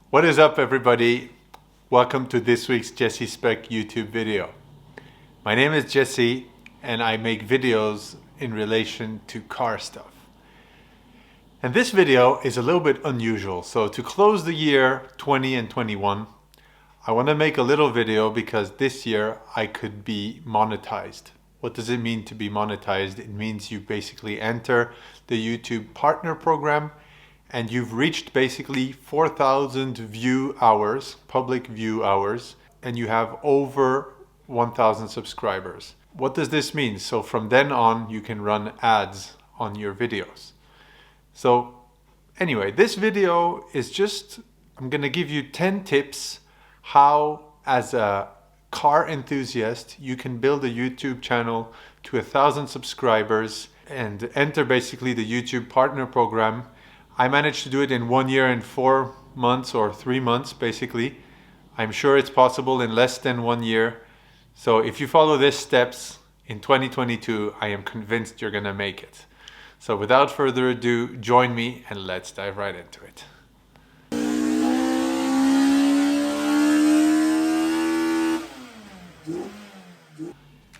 What is up, everybody? Welcome to this week's Jesse Spec YouTube video. My name is Jesse and I make videos in relation to car stuff. And this video is a little bit unusual. So to close the year 20 and 21, I want to make a little video because this year I could be monetized. What does it mean to be monetized? It means you basically enter the YouTube partner program and you've reached basically 4,000 view hours, public view hours, and you have over 1,000 subscribers. What does this mean? So from then on, you can run ads on your videos. So anyway, this video is just, I'm gonna give you 10 tips how, as a car enthusiast, you can build a YouTube channel to 1,000 subscribers and enter basically the YouTube partner program. I managed to do it in 1 year and 4 months or 3 months, basically. I'm sure it's possible in less than 1 year. So if you follow these steps in 2022, I am convinced you're gonna make it. So without further ado, join me and let's dive right into it.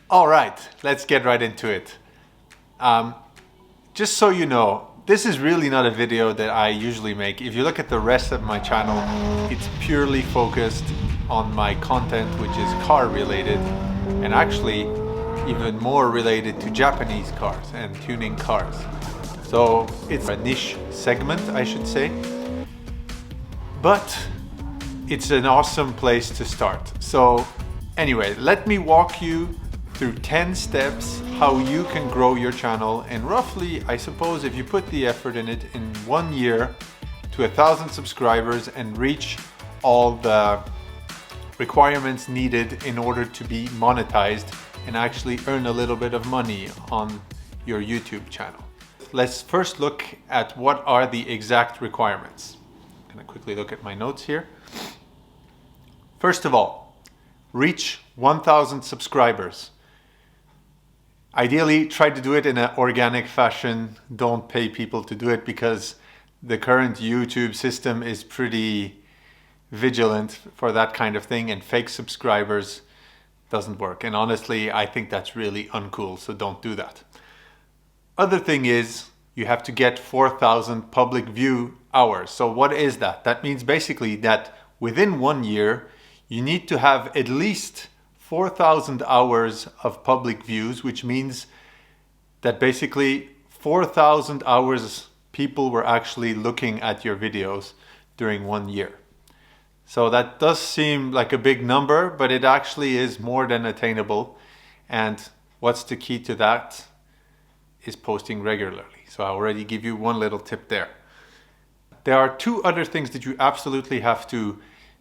All right, let's get right into it. Just so you know, this is really not a video that I usually make. If you look at the rest of my channel, it's purely focused on my content, which is car related, and actually even more related to Japanese cars and tuning cars. So it's a niche segment, I should say, but it's an awesome place to start. So anyway, let me walk you through 10 steps how you can grow your channel, and roughly, I suppose, if you put the effort in it, in 1 year to 1,000 subscribers and reach all the requirements needed in order to be monetized and actually earn a little bit of money on your YouTube channel. Let's first look at what are the exact requirements. I'm gonna quickly look at my notes here. First of all, reach 1,000 subscribers. Ideally, try to do it in an organic fashion. Don't pay people to do it because the current YouTube system is pretty vigilant for that kind of thing, and fake subscribers doesn't work. And honestly, I think that's really uncool, so don't do that. Other thing is you have to get 4,000 public view hours. So what is that? That means basically that within 1 year, you need to have at least 4,000 hours of public views, which means that basically 4,000 hours people were actually looking at your videos during 1 year. So that does seem like a big number, but it actually is more than attainable. And what's the key to that is posting regularly. So I already give you one little tip there. There are 2 other things that you absolutely have to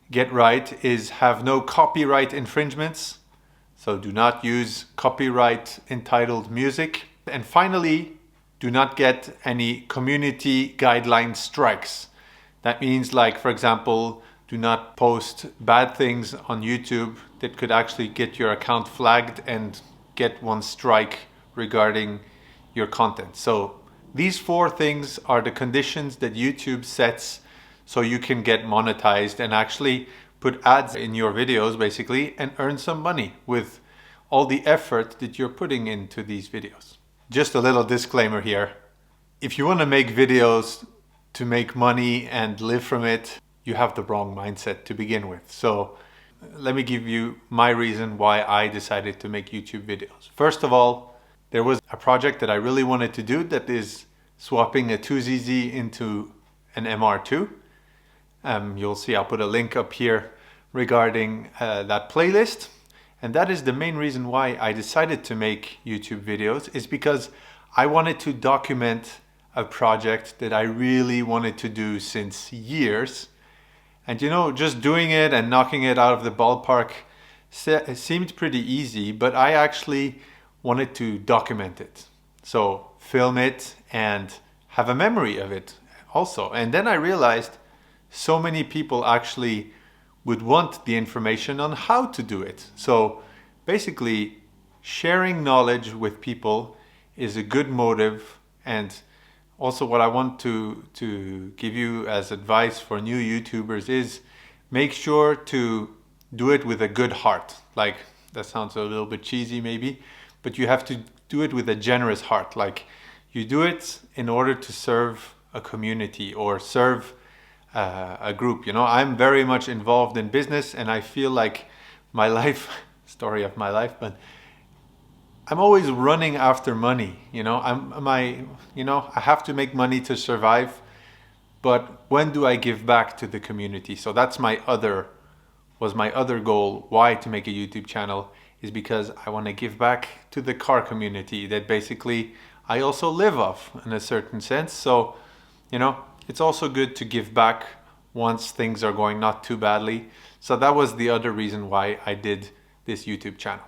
get right is have no copyright infringements. So do not use copyright entitled music. And finally, do not get any community guideline strikes. That means, like, for example, do not post bad things on YouTube that could actually get your account flagged and get 1 strike regarding your content. So these 4 things are the conditions that YouTube sets so you can get monetized and actually put ads in your videos basically and earn some money with all the effort that you're putting into these videos. Just a little disclaimer here. If you want to make videos to make money and live from it, you have the wrong mindset to begin with. So let me give you my reason why I decided to make YouTube videos. First of all, there was a project that I really wanted to do that is swapping a 2ZZ into an MR2. You'll see I'll put a link up here regarding that playlist. And that is the main reason why I decided to make YouTube videos, is because I wanted to document a project that I really wanted to do since years. And you know, just doing it and knocking it out of the ballpark seemed pretty easy, but I actually wanted to document it. So film it and have a memory of it also. And then I realized so many people actually would want the information on how to do it. So basically, sharing knowledge with people is a good motive, and Also, what I want to give you as advice for new YouTubers is make sure to do it with a good heart. Like, that sounds a little bit cheesy maybe, but you have to do it with a generous heart. Like, you do it in order to serve a community or serve a group. You know, I'm very much involved in business, and I feel like my life, story of my life, but I'm always running after money. You know, I have to make money to survive, but when do I give back to the community? So that's my other goal. Why to make a YouTube channel is because I want to give back to the car community that basically I also live off in a certain sense. So, you know, it's also good to give back once things are going not too badly. So that was the other reason why I did this YouTube channel.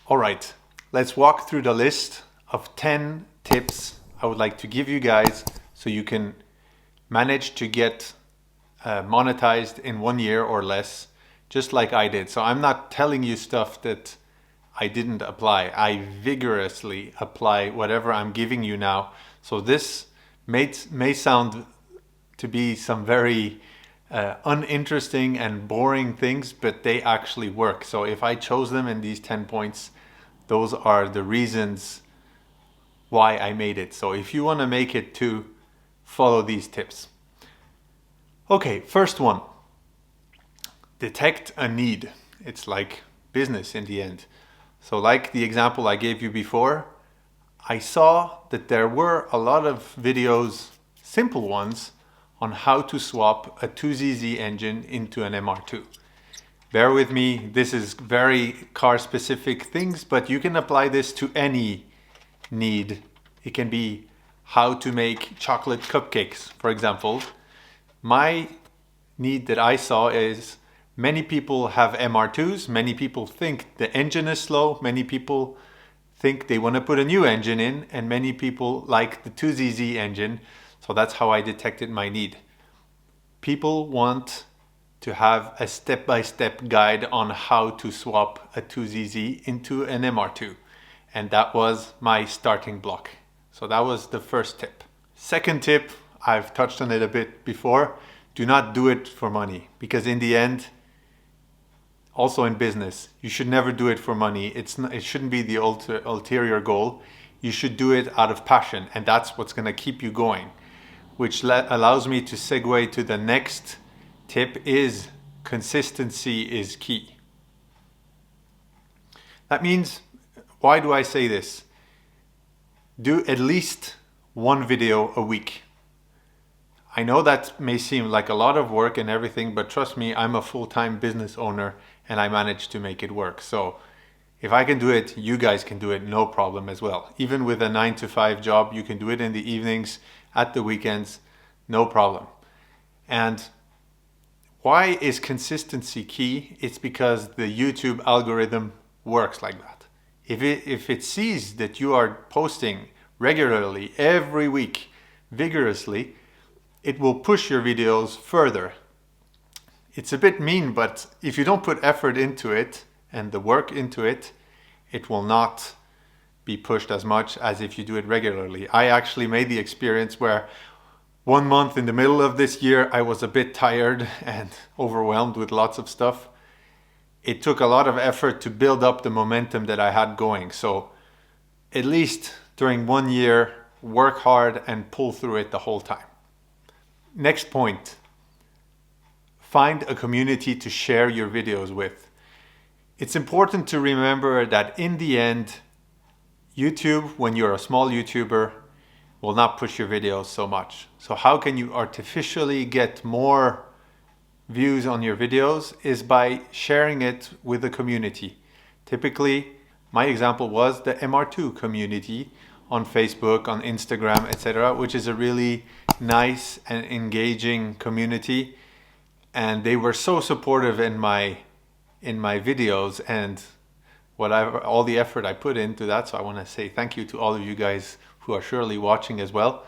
All right, let's walk through the list of 10 tips I would like to give you guys so you can manage to get monetized in 1 year or less, just like I did. So I'm not telling you stuff that I didn't apply. I vigorously apply whatever I'm giving you now. So this may sound to be some very uninteresting and boring things, but they actually work. So if I chose them in these 10 points, those are the reasons why I made it. So if you want to make it too, follow these tips. Okay, first one. Detect a need. It's like business in the end. So like the example I gave you before, I saw that there were a lot of videos, simple ones, on how to swap a 2ZZ engine into an MR2. Bear with me, this is very car specific things, but you can apply this to any need. It can be how to make chocolate cupcakes, for example. My need that I saw is many people have MR2s, many people think the engine is slow, many people think they want to put a new engine in, and many people like the 2ZZ engine. So that's how I detected my need. People want to have a step-by-step guide on how to swap a 2ZZ into an MR2. And that was my starting block. So that was the first tip. Second tip, I've touched on it a bit before. Do not do it for money, because in the end, also in business, you should never do it for money. It shouldn't be the ulterior goal. You should do it out of passion, and that's what's going to keep you going. Which allows me to segue to the next tip is consistency is key. That means, why do I say this? Do at least one video a week. I know that may seem like a lot of work and everything, but trust me, I'm a full-time business owner and I managed to make it work. So if I can do it, you guys can do it, no problem as well. Even with a 9-to-5 job, you can do it in the evenings, at the weekends, no problem. And why is consistency key? It's because the YouTube algorithm works like that. If it sees that you are posting regularly, every week, vigorously, it will push your videos further. It's a bit mean, but if you don't put effort into it and the work into it, it will not be pushed as much as if you do it regularly. I actually made the experience where 1 month in the middle of this year, I was a bit tired and overwhelmed with lots of stuff. It took a lot of effort to build up the momentum that I had going. So at least during 1 year, work hard and pull through it the whole time. Next point, find a community to share your videos with. It's important to remember that in the end, YouTube, when you're a small YouTuber, will not push your videos so much. So how can you artificially get more views on your videos is by sharing it with the community. Typically, my example was the MR2 community on Facebook, on Instagram, etc., which is a really nice and engaging community. And they were so supportive in my videos and all the effort I put into that. So I want to say thank you to all of you guys who are surely watching as well.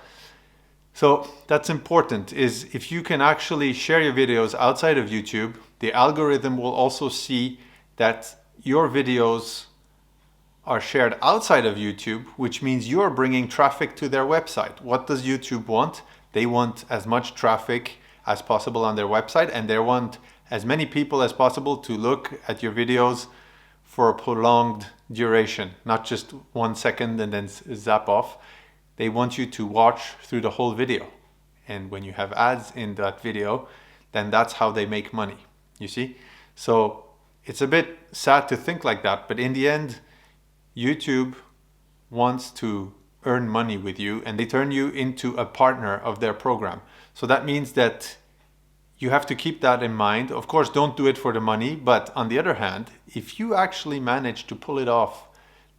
So that's important, is if you can actually share your videos outside of YouTube, the algorithm will also see that your videos are shared outside of YouTube, which means you're bringing traffic to their website. What does YouTube want? They want as much traffic as possible on their website, and they want as many people as possible to look at your videos for a prolonged duration, not just 1 second and then zap off. They want you to watch through the whole video. And when you have ads in that video, then that's how they make money, you see? So it's a bit sad to think like that, but in the end, YouTube wants to earn money with you, and they turn you into a partner of their program. So that means that you have to keep that in mind. Of course, don't do it for the money, but on the other hand, if you actually manage to pull it off,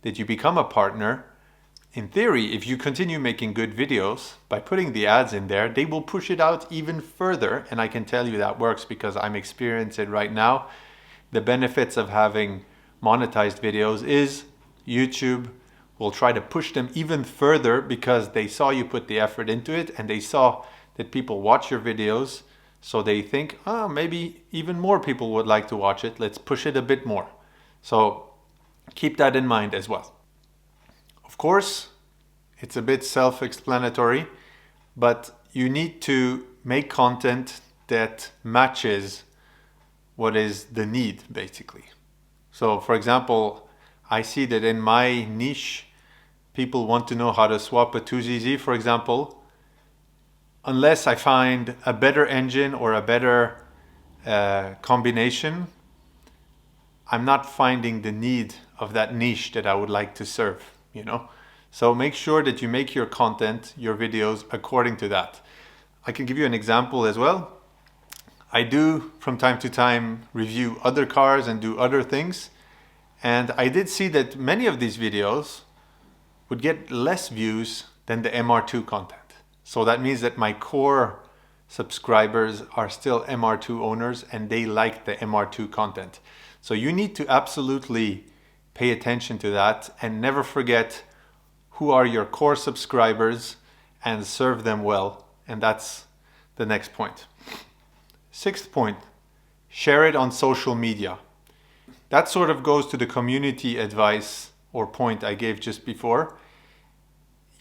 that you become a partner, in theory, if you continue making good videos, by putting the ads in there, they will push it out even further. And I can tell you that works because I'm experiencing it right now. The benefits of having monetized videos is YouTube will try to push them even further because they saw you put the effort into it and they saw that people watch your videos. So they think, oh, maybe even more people would like to watch it. Let's push it a bit more. So keep that in mind as well. Of course, it's a bit self-explanatory, but you need to make content that matches what is the need, basically. So for example, I see that in my niche, people want to know how to swap a 2ZZ, for example. Unless I find a better engine or a better combination, I'm not finding the need of that niche that I would like to serve, you know? So make sure that you make your content, your videos according to that. I can give you an example as well. I do from time to time review other cars and do other things. And I did see that many of these videos would get less views than the MR2 content. So that means that my core subscribers are still MR2 owners and they like the MR2 content. So you need to absolutely pay attention to that and never forget who are your core subscribers and serve them well. And that's the next point. Sixth point, share it on social media. That sort of goes to the community advice or point I gave just before.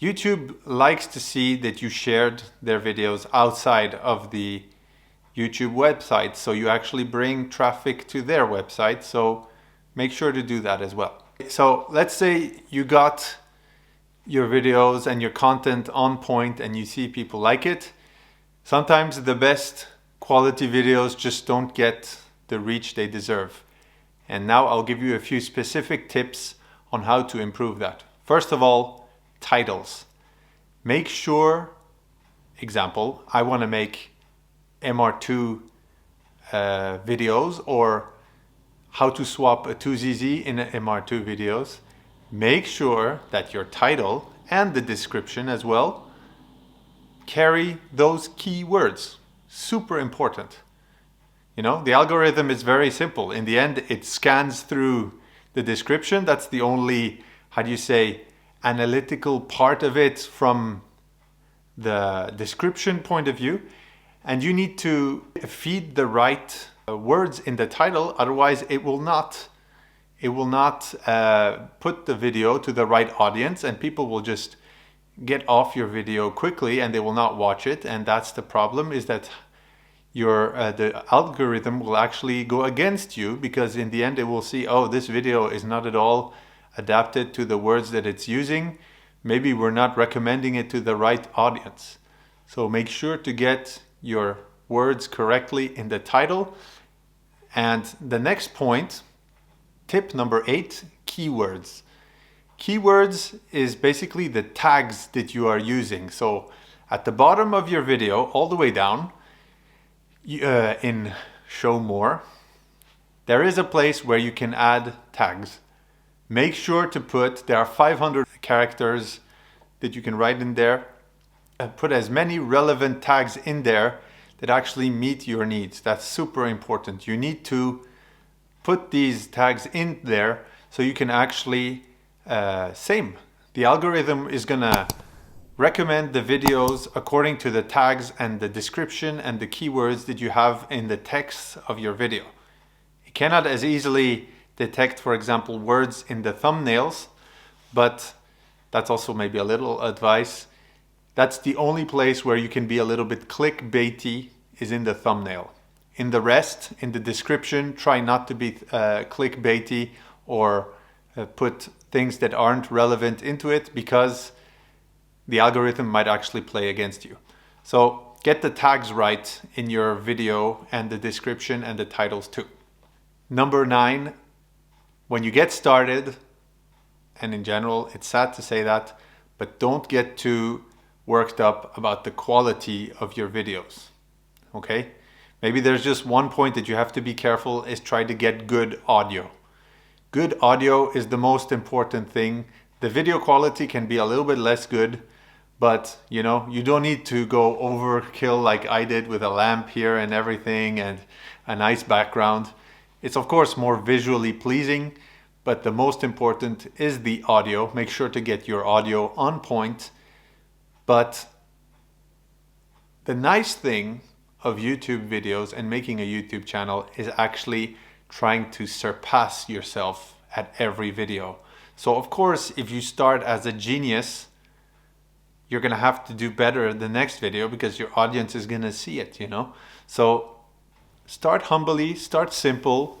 YouTube likes to see that you shared their videos outside of the YouTube website, so you actually bring traffic to their website, so make sure to do that as well. So let's say you got your videos and your content on point and you see people like it. Sometimes the best quality videos just don't get the reach they deserve. And now I'll give you a few specific tips on how to improve that. First of all, titles. Make sure, example, I want to make MR2 videos or how to swap a 2ZZ in a MR2 videos. Make sure that your title and the description as well carry those keywords. Super important. You know, the algorithm is very simple. In the end, it scans through the description. That's the only, how do you say, analytical part of it from the description point of view. And you need to feed the right words in the title. Otherwise, it will not put the video to the right audience and people will just get off your video quickly and they will not watch it. And that's the problem, is that the algorithm will actually go against you, because in the end it will see, oh, this video is not at all adapted to the words that it's using. Maybe we're not recommending it to the right audience. So make sure to get your words correctly in the title. And the next point, tip number 8, keywords. Keywords is basically the tags that you are using. So at the bottom of your video, all the way down, in show more, there is a place where you can add tags. Make sure to put, there are 500 characters that you can write in there, and put as many relevant tags in there that actually meet your needs. That's super important. You need to put these tags in there so you can actually, the algorithm is gonna recommend the videos according to the tags and the description and the keywords that you have in the text of your video. It cannot as easily detect, for example, words in the thumbnails. but that's also maybe a little advice. That's the only place where you can be a little bit clickbaity, is in the thumbnail. In the rest, in the description, try not to be clickbaity or put things that aren't relevant into it, because the algorithm might actually play against you. So get the tags right in your video and the description and the titles too. Number 9, when you get started, and in general, it's sad to say that, but don't get too worked up about the quality of your videos, okay? Maybe there's just one point that you have to be careful, is try to get good audio. Good audio is the most important thing. The video quality can be a little bit less good, but you know, you don't need to go overkill like I did with a lamp here and everything and a nice background. It's of course more visually pleasing, but the most important is the audio. Make sure to get your audio on point. But the nice thing of YouTube videos and making a YouTube channel is actually trying to surpass yourself at every video. So of course, if you start as a genius, you're gonna have to do better the next video because your audience is gonna see it, you know? So start humbly, start simple,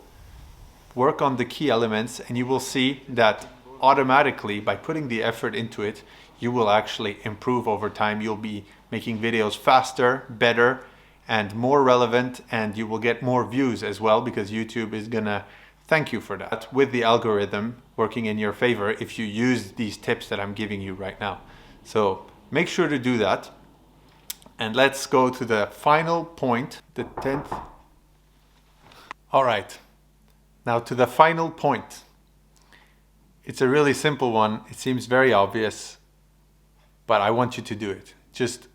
work on the key elements, and you will see that automatically by putting the effort into it, you will actually improve over time. You'll be making videos faster, better, and more relevant, and you will get more views as well, because YouTube is gonna thank you for that with the algorithm working in your favor if you use these tips that I'm giving you right now. So make sure to do that. And let's go to the final point, the 10th. All right, now to the final point. It's a really simple one. It seems very obvious, but I want you to do it. Just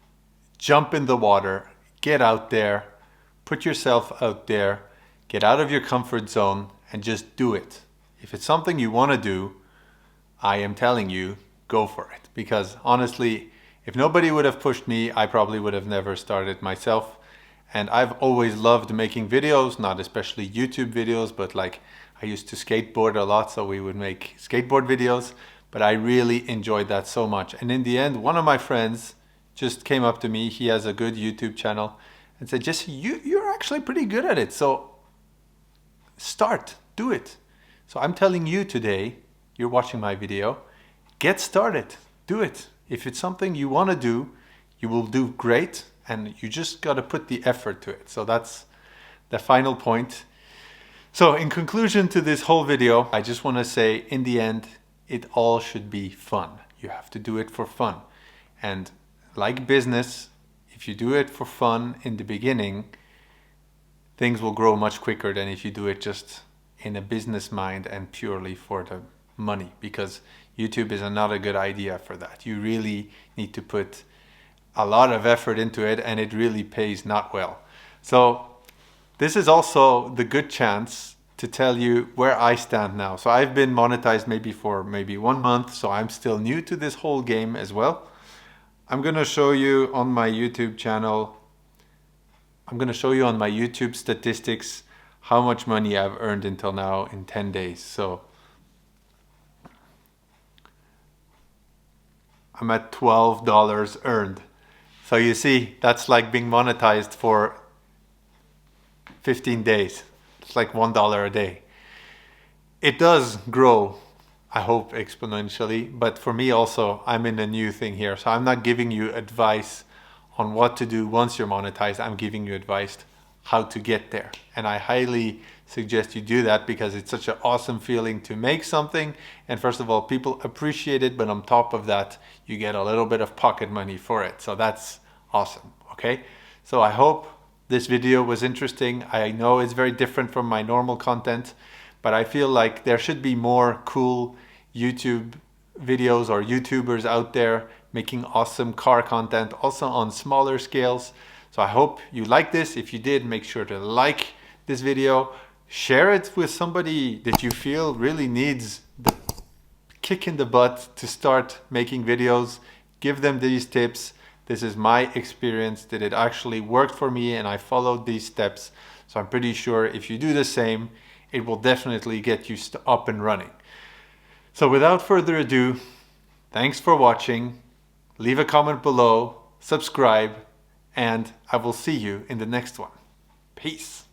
jump in the water, get out there, put yourself out there, get out of your comfort zone and just do it. If it's something you want to do, I am telling you, go for it. Because honestly, if nobody would have pushed me, I probably would have never started myself. And I've always loved making videos, not especially YouTube videos, but like I used to skateboard a lot, so we would make skateboard videos. But I really enjoyed that so much. And in the end, one of my friends just came up to me. He has a good YouTube channel and said, Jesse, you're actually pretty good at it. So start, do it. So I'm telling you today, you're watching my video, get started, do it. If it's something you want to do, you will do great, and you just got to put the effort to it. So that's the final point. So in conclusion to this whole video, I just want to say, in the end, it all should be fun. You have to do it for fun. And like business, if you do it for fun in the beginning, things will grow much quicker than if you do it just in a business mind and purely for the money, because YouTube is not a good idea for that. You really need to put a lot of effort into it, and it really pays not well. So this is also the good chance to tell you where I stand now. So I've been monetized maybe for 1 month, so I'm still new to this whole game as well. I'm gonna show you on my YouTube channel, I'm gonna show you on my YouTube statistics how much money I've earned until now in 10 days. So I'm at $12 earned. So you see, that's like being monetized for 15 days. It's like $1 a day. It does grow, I hope, exponentially, but for me also, I'm in a new thing here. So I'm not giving you advice on what to do once you're monetized. I'm giving you advice how to get there. And I highly suggest you do that, because it's such an awesome feeling to make something. And first of all, people appreciate it, but on top of that, you get a little bit of pocket money for it. So that's awesome, okay? So I hope this video was interesting. I know it's very different from my normal content, but I feel like there should be more cool YouTube videos or YouTubers out there making awesome car content, also on smaller scales. So I hope you like this. If you did, make sure to like this video, share it with somebody that you feel really needs the kick in the butt to start making videos. Give them these tips. This is my experience that it actually worked for me, and I followed these steps. So I'm pretty sure if you do the same, it will definitely get you up and running. So without further ado, thanks for watching. Leave a comment below, subscribe, and I will see you in the next one. Peace.